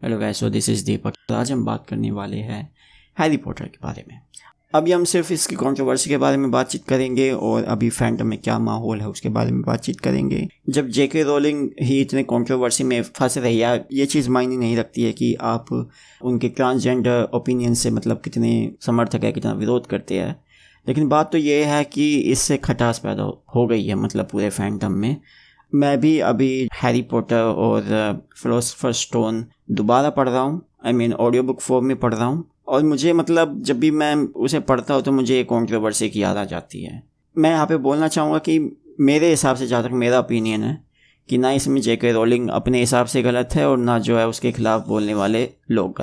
Hello guys, so this is Deepak. आज हम बात करने वाले हैं हैरी पॉटर के बारे में। अभी हम सिर्फ इसकी कंट्रोवर्सी के बारे में बातचीत करेंगे और अभी फैंडम में क्या माहौल है उसके बारे में बातचीत करेंगे। जब जेके रोलिंग ही इतने कंट्रोवर्सी में फंस रही है, ये चीज़ मायने नहीं रखती है कि आप उनके ट्रांसजेंडर ओपिनियन से मतलब कितने समर्थक है, कितना विरोध करते हैं। लेकिन बात तो ये है कि इससे खटास पैदा हो गई है मतलब पूरे फैंडम में। मैं भी अभी हैरी पॉटर और फिलोसोफर स्टोन दोबारा पढ़ रहा हूँ। ऑडियो बुक फॉर्म में पढ़ रहा हूँ और मुझे मतलब जब भी मैं उसे पढ़ता हूँ तो मुझे एक कंट्रोवर्सी की याद आ जाती है। मैं यहाँ पे बोलना चाहूँगा कि मेरे हिसाब से, जहाँ तक मेरा ओपिनियन है, कि ना इसमें जेके रोलिंग अपने हिसाब से गलत है और ना जो है उसके खिलाफ बोलने वाले लोग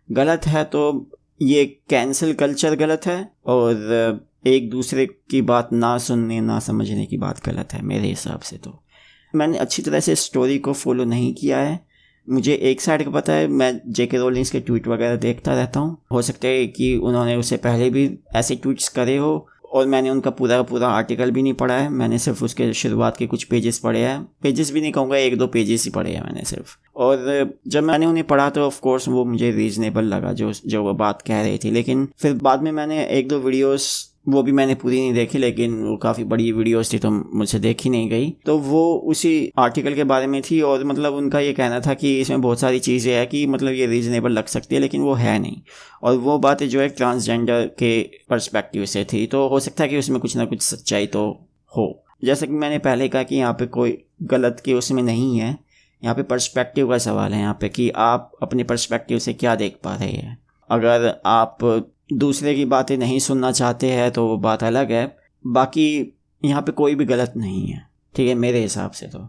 गलत है तो ये कैंसिल कल्चर गलत है और एक दूसरे की बात ना सुनने ना समझने की बात गलत है मेरे हिसाब से। तो मैंने अच्छी तरह से स्टोरी को फॉलो नहीं किया है। मुझे एक साइड का पता है, मैं जेके रोलिंग्स के ट्वीट वगैरह देखता रहता हूँ। हो सकता है कि उन्होंने उससे पहले भी ऐसे ट्वीट्स करे हो और मैंने उनका पूरा आर्टिकल भी नहीं पढ़ा है। मैंने सिर्फ उसके शुरुआत के कुछ पेजेस पढ़े हैं, पेजेस भी नहीं कहूँगा, 1-2 पेजेस ही पढ़े हैं मैंने सिर्फ। और जब मैंने उन्हें पढ़ा तो ऑफ कोर्स वो मुझे रीजनेबल लगा जो वो बात कह रही थी। लेकिन फिर बाद में मैंने 1-2 वीडियोस, वो भी मैंने पूरी नहीं देखी लेकिन वो काफ़ी बड़ी वीडियोस थी तो मुझसे देखी नहीं गई। तो वो उसी आर्टिकल के बारे में थी और मतलब उनका ये कहना था कि इसमें बहुत सारी चीज़ें हैं कि मतलब ये रीजनेबल लग सकती है लेकिन वो है नहीं। और वो बातें जो है ट्रांसजेंडर के पर्सपेक्टिव से थी, तो हो सकता है कि उसमें कुछ ना कुछ सच्चाई तो हो। जैसा कि मैंने पहले कहा कि यहाँ पे कोई गलत के उसमें नहीं है, यहाँ पे पर्सपेक्टिव का सवाल है यहाँ पे कि आप अपने पर्सपेक्टिव से क्या देख पा रहे हैं। अगर आप दूसरे की बातें नहीं सुनना चाहते हैं तो वो बात अलग है। बाकी यहाँ पे कोई भी गलत नहीं है, ठीक है, मेरे हिसाब से तो।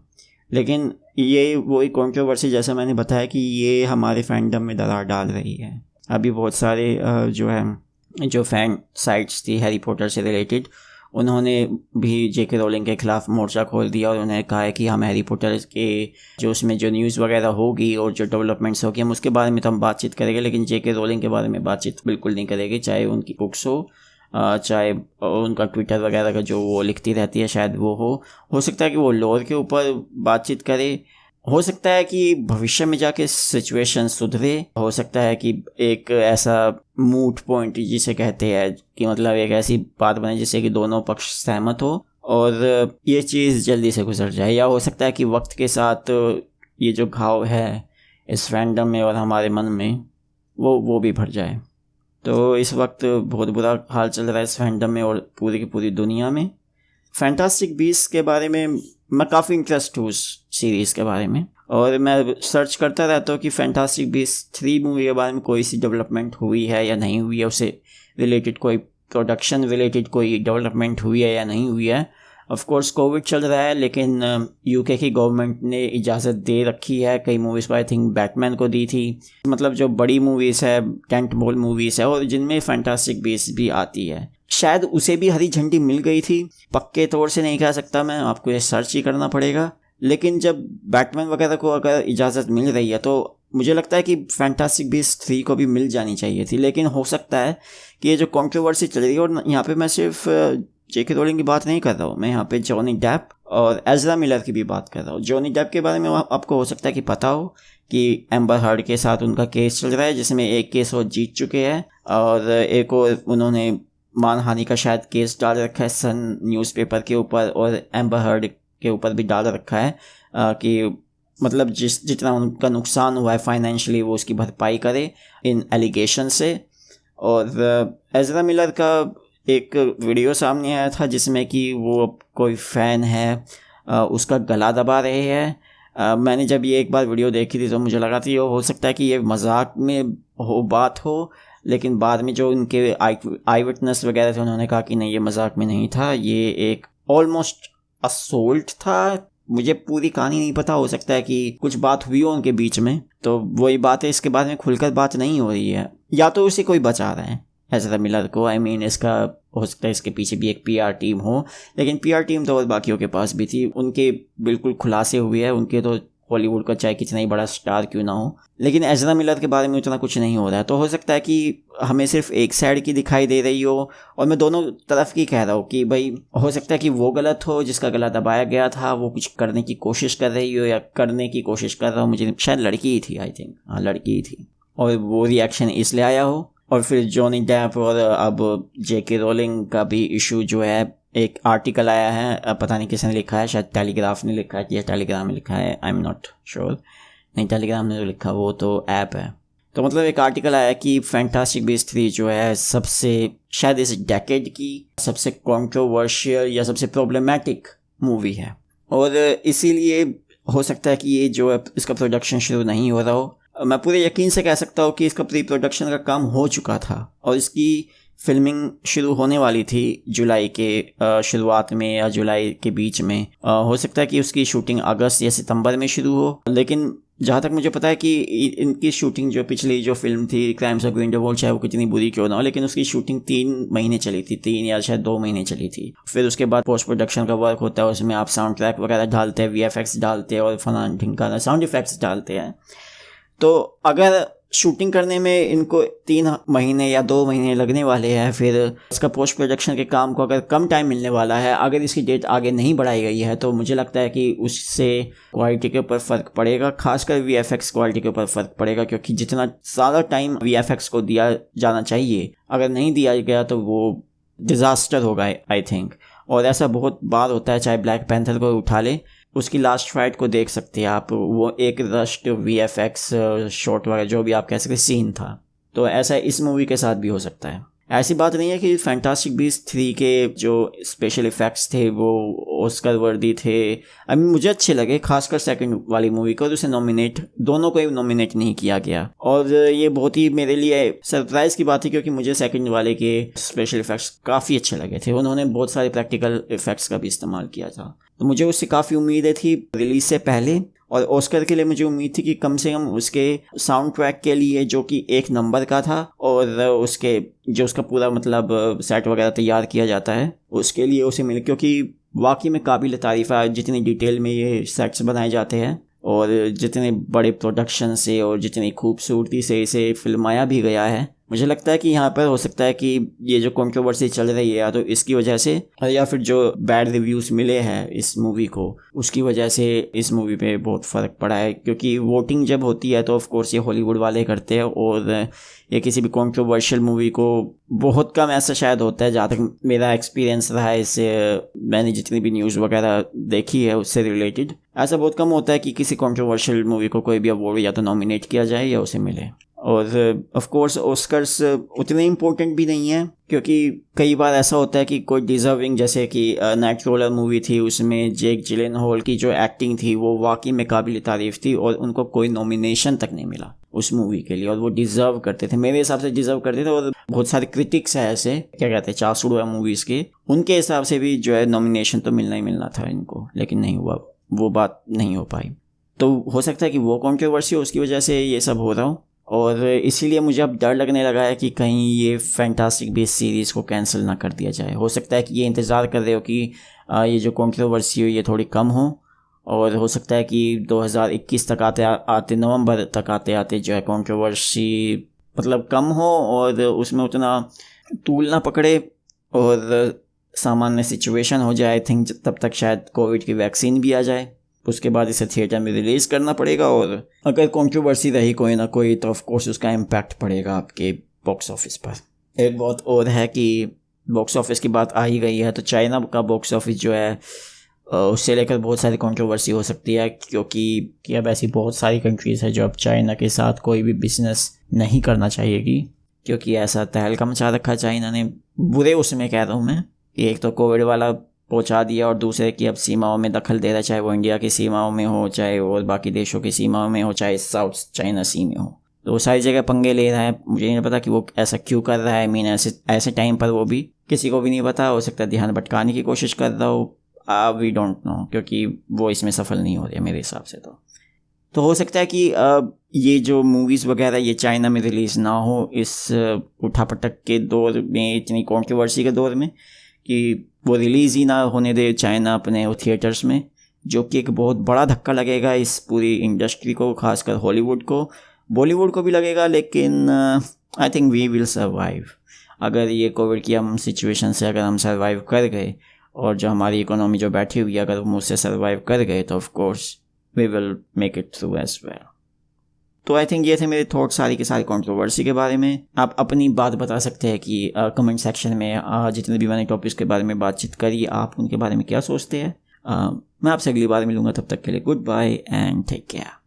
लेकिन ये वही कंट्रोवर्सी, जैसा मैंने बताया कि ये हमारे फैंडम में दरार डाल रही है। अभी बहुत सारे जो फैन साइट्स थी हैरी पॉटर से रिलेटेड, उन्होंने भी जेके रोलिंग के खिलाफ मोर्चा खोल दिया और उन्होंने कहा है कि हम हैरी पॉटर के जो उसमें जो न्यूज़ वगैरह होगी और जो डेवलपमेंट्स होगी हम उसके बारे में तो हम बातचीत करेंगे, लेकिन जेके रोलिंग के बारे में बातचीत बिल्कुल नहीं करेंगे। चाहे उनकी बुक्स हो, चाहे उनका ट्विटर वगैरह का जो वो लिखती रहती है शायद वो हो सकता है कि वो लोर के ऊपर बातचीत करे। हो सकता है कि भविष्य में जाके सिचुएशन सुधरे। हो सकता है कि एक ऐसा मूट पॉइंट जिसे कहते हैं कि मतलब एक ऐसी बात बने जिससे कि दोनों पक्ष सहमत हो और ये चीज़ जल्दी से गुजर जाए। या हो सकता है कि वक्त के साथ ये जो घाव है इस फैंडम में और हमारे मन में वो भी भर जाए। तो इस वक्त बहुत बुरा हाल चल रहा है इस फैंडम में और पूरी की पूरी दुनिया में। फैंटास्टिक बीस्ट के बारे में मैं काफ़ी इंटरेस्ट हूँ उस सीरीज़ के बारे में और मैं सर्च करता रहता हूँ कि फैंटास्टिक बीस्ट 3 मूवी के बारे में कोई सी डेवलपमेंट हुई है या नहीं हुई है, उससे रिलेटेड कोई प्रोडक्शन रिलेटेड कोई डेवलपमेंट हुई है या नहीं हुई है। ऑफ कोर्स कोविड चल रहा है लेकिन यूके की गवर्नमेंट ने इजाज़त दे रखी है। कई मूवीज़ को आई थिंक बैटमैन को दी थी, मतलब जो बड़ी मूवीज़ है, टेंट पोल मूवीज़ है और जिनमें फैंटास्टिक बीस्ट भी आती है, शायद उसे भी हरी झंडी मिल गई थी। पक्के तौर से नहीं कह सकता मैं, आपको ये सर्च ही करना पड़ेगा। लेकिन जब बैटमैन वगैरह को अगर इजाज़त मिल रही है तो मुझे लगता है कि फैंटास्टिक बीस्ट 3 को भी मिल जानी चाहिए थी। लेकिन हो सकता है कि ये जो कंट्रोवर्सी चल रही है, और यहाँ पे मैं सिर्फ जेके रोलिंग की बात नहीं कर रहा हूँ, मैं यहाँ पे जॉनी डेप और एज़रा मिलर की भी बात कर रहा हूँ। जॉनी डेप के बारे में आपको हो सकता है कि पता हो कि एम्बर हर्ड के साथ उनका केस चल रहा है जिसमें एक केस वो जीत चुके हैं और एक और उन्होंने मानहानि का शायद केस डाल रखा है सन न्यूज़पेपर के ऊपर और एम्बर हर्ड के ऊपर भी डाल रखा है कि मतलब जितना उनका नुकसान हुआ है फाइनेंशियली वो उसकी भरपाई करे इन एलिगेशन से। और एज़रा मिलर का एक वीडियो सामने आया था जिसमें कि वो कोई फ़ैन है उसका गला दबा रहे हैं। मैंने जब ये एक बार वीडियो देखी थी तो मुझे लगा था ये हो सकता है कि ये मजाक में बात हो, लेकिन बाद में जो उनके आई विटनेस वगैरह थे उन्होंने कहा कि नहीं ये मजाक में नहीं था, ये एक ऑलमोस्ट असोल्ट था। मुझे पूरी कहानी नहीं पता, हो सकता है कि कुछ बात हुई हो उनके बीच में, तो वही बात है, इसके बारे में खुलकर बात नहीं हो रही है। या तो उसे कोई बचा रहा है एज़रा मिलर को, इसका हो सकता है इसके पीछे भी एक पीआर टीम हो, लेकिन पीआर टीम तो और बाकियों के पास भी थी, उनके बिल्कुल खुलासे हुए हैं, उनके तो हॉलीवुड का चाहे कितना ही बड़ा स्टार क्यों ना हो, लेकिन एज़रा मिलर के बारे में उतना कुछ नहीं हो रहा है। तो हो सकता है कि हमें सिर्फ एक साइड की दिखाई दे रही हो, और मैं दोनों तरफ की कह रहा हूँ कि भाई हो सकता है कि वो गलत हो, जिसका गला दबाया गया था वो कुछ करने की कोशिश कर रही हो या करने की कोशिश कर रहा हो, मुझे शायद लड़की ही थी, आई थिंक हाँ लड़की ही थी, और वो रिएक्शन इसलिए आया हो। और फिर जॉनी डेप और अब जेके रोलिंग का भी इशू जो है, एक आर्टिकल आया है, पता नहीं किसने लिखा है, शायद टेलीग्राफ ने लिखा है या टेलीग्राम में लिखा है, आई एम नॉट श्योर, नहीं टेलीग्राम ने जो लिखा वो तो ऐप है। तो मतलब एक आर्टिकल आया कि फैंटास्टिक बीस्ट 3 जो है सबसे शायद इस डेकेड की सबसे कंट्रोवर्शियल या सबसे प्रॉब्लमेटिक मूवी है, और इसीलिए हो सकता है कि ये जो है इसका प्रोडक्शन शुरू नहीं हो रहा हो। मैं पूरे यकीन से कह सकता हूँ कि इसका प्री प्रोडक्शन का काम हो चुका था और इसकी फिल्मिंग शुरू होने वाली थी जुलाई के शुरुआत में या जुलाई के बीच में। हो सकता है कि उसकी शूटिंग अगस्त या सितंबर में शुरू हो, लेकिन जहाँ तक मुझे पता है कि इनकी शूटिंग जो पिछली जो फिल्म थी क्राइम्स ऑफ ग्रिंडेलवाल्ड, चाहे वो कितनी बुरी क्यों ना हो, लेकिन उसकी शूटिंग 3 महीने चली थी, 3 या शायद 2 महीने चली थी। फिर उसके बाद पोस्ट प्रोडक्शन का वर्क होता है, उसमें आप साउंड ट्रैक वगैरह डालते हैं, VFX डालते हैं और फलाना ढिमकाना साउंड इफेक्ट्स डालते हैं। तो अगर शूटिंग करने में इनको 3 महीने या 2 महीने लगने वाले हैं, फिर इसका पोस्ट प्रोडक्शन के काम को अगर कम टाइम मिलने वाला है, अगर इसकी डेट आगे नहीं बढ़ाई गई है, तो मुझे लगता है कि उससे क्वालिटी के ऊपर फ़र्क पड़ेगा, खासकर VFX क्वालिटी के ऊपर फ़र्क पड़ेगा, क्योंकि जितना ज़्यादा टाइम VFX को दिया जाना चाहिए अगर नहीं दिया गया तो वो डिज़ास्टर होगा आई थिंक। और ऐसा बहुत बार होता है, चाहे ब्लैक पैंथर को उठा ले, उसकी लास्ट फाइट को देख सकते हैं आप, वो एक रश्ड VFX शॉट वगैरह जो भी आप कह सकते सीन था। तो ऐसा इस मूवी के साथ भी हो सकता है। ऐसी बात नहीं है कि फैंटास्टिक बीस्ट 3 के जो स्पेशल इफ़ेक्ट्स थे वो ऑस्कर वर्दी थे, अभी मुझे अच्छे लगे, खासकर सेकंड वाली मूवी को, और उसे दोनों को ही नॉमिनेट नहीं किया गया। और ये बहुत ही मेरे लिए सरप्राइज़ की बात थी, क्योंकि मुझे सेकंड वाले के स्पेशल इफ़ेक्ट्स काफ़ी अच्छे लगे थे, उन्होंने बहुत सारे प्रैक्टिकल इफ़ेक्ट्स का भी इस्तेमाल किया था, तो मुझे उससे काफ़ी उम्मीदें थी रिलीज़ से पहले। और ऑस्कर के लिए मुझे उम्मीद थी कि कम से कम उसके साउंड ट्रैक के लिए, जो कि 1 नंबर का था, और उसका पूरा मतलब सेट वगैरह तैयार किया जाता है, उसके लिए उसे मिले, क्योंकि वाकई में काबिल तारीफ़ है जितनी डिटेल में ये सेट्स बनाए जाते हैं और जितने बड़े प्रोडक्शन से और जितनी खूबसूरती से इसे फिल्माया भी गया है। मुझे लगता है कि यहाँ पर हो सकता है कि ये जो कंट्रोवर्सी चल रही है या तो इसकी वजह से, या फिर जो बैड रिव्यूज़ मिले हैं इस मूवी को उसकी वजह से इस मूवी पे बहुत फ़र्क पड़ा है, क्योंकि वोटिंग जब होती है तो ऑफ कोर्स ये हॉलीवुड वाले करते हैं, और ये किसी भी कंट्रोवर्शियल मूवी को बहुत कम ऐसा शायद होता है, जहाँ तक मेरा एक्सपीरियंस रहा है इससे, मैंने जितनी भी न्यूज़ वगैरह देखी है उससे रिलेटेड, ऐसा बहुत कम होता है कि किसी कंट्रोवर्शियल मूवी को कोई भी अवार्ड या तो नॉमिनेट किया जाए या उसे मिले। और ऑफ कोर्स ऑस्कर्स उतने इम्पोर्टेंट भी नहीं है, क्योंकि कई बार ऐसा होता है कि कोई डिज़र्विंग, जैसे कि नाइटक्रोलर मूवी थी, उसमें जेक जिलेनहॉल की जो एक्टिंग थी वो वाकई में काबिल तारीफ़ थी, और उनको कोई नॉमिनेशन तक नहीं मिला उस मूवी के लिए, और वो डिज़र्व करते थे, मेरे हिसाब से डिज़र्व करते थे। और बहुत सारे क्रिटिक्स हैं ऐसे, क्या कहते हैं, चासुड़ है मूवीज़ के, उनके हिसाब से भी जो है नॉमिनेशन तो मिलना ही मिलना था इनको, लेकिन नहीं हुआ, वो बात नहीं हो पाई। तो हो सकता है कि वो कंट्रोवर्सी हो, उसकी वजह से ये सब हो रहा हो, और इसीलिए मुझे अब डर लगने लगा है कि कहीं ये फैंटास्टिक बीस्ट सीरीज़ को कैंसिल ना कर दिया जाए। हो सकता है कि ये इंतज़ार कर रहे हो कि ये जो कंट्रोवर्सी हो ये थोड़ी कम हो, और हो सकता है कि 2021 तक आते नवंबर तक आते जो है कंट्रोवर्सी मतलब कम हो, और उसमें उतना तूल ना पकड़े और सामान्य सिचुएशन हो जाए। आई थिंक तब तक शायद कोविड की वैक्सीन भी आ जाए, उसके बाद इसे थिएटर में रिलीज़ करना पड़ेगा, और अगर कंट्रोवर्सी रही कोई ना कोई तो ऑफ कोर्स उसका इम्पैक्ट पड़ेगा आपके बॉक्स ऑफिस पर। एक बात और है कि बॉक्स ऑफिस की बात आ ही गई है, तो चाइना का बॉक्स ऑफिस जो है उससे लेकर बहुत सारी कंट्रोवर्सी हो सकती है, क्योंकि अब ऐसी बहुत सारी कंट्रीज़ है जो अब चाइना के साथ कोई भी बिजनेस नहीं करना चाहिएगी, क्योंकि ऐसा तहलका मचा रखा है चाइना ने, बुरे उसमें कह रहा हूँ मैं, कि एक तो कोविड वाला पहुंचा दिया, और दूसरे की अब सीमाओं में दखल दे रहा है, चाहे वो इंडिया की सीमाओं में हो, चाहे और बाकी देशों की सीमाओं में हो, चाहे साउथ चाइना सी में हो, तो वो सारी जगह पंगे ले रहा है। मुझे नहीं पता कि वो ऐसा क्यों कर रहा है, मीन ऐसे टाइम पर वो भी किसी को भी नहीं पता, हो सकता है ध्यान भटकाने की कोशिश कर रहा हो, वी डोंट नो, क्योंकि वो इसमें सफल नहीं हो रही है मेरे हिसाब से। तो हो सकता है कि ये जो मूवीज़ वगैरह ये चाइना में रिलीज़ ना हो इस उठापटक के दौर में, इतनी कंट्रोवर्सी के दौर में, कि वो रिलीज़ ही ना होने दे चाइना अपने थिएटर्स में, जो कि एक बहुत बड़ा धक्का लगेगा इस पूरी इंडस्ट्री को, खासकर हॉलीवुड को, बॉलीवुड को भी लगेगा, लेकिन I think we will survive. अगर ये कोविड की हम सिचुएशन से अगर हम सर्वाइव कर गए और जो हमारी इकोनॉमी जो बैठी हुई है अगर हम उससे सर्वाइव कर गए तो of course we will make it through as well. तो आई थिंक ये थे मेरे थॉट सारी के सारी कंट्रोवर्सी के बारे में। आप अपनी बात बता सकते हैं कि कमेंट सेक्शन में जितने भी मैंने टॉपिक्स के बारे में बातचीत करी आप उनके बारे में क्या सोचते हैं। मैं आपसे अगली बार मिलूंगा, तब तक के लिए good bye and take care.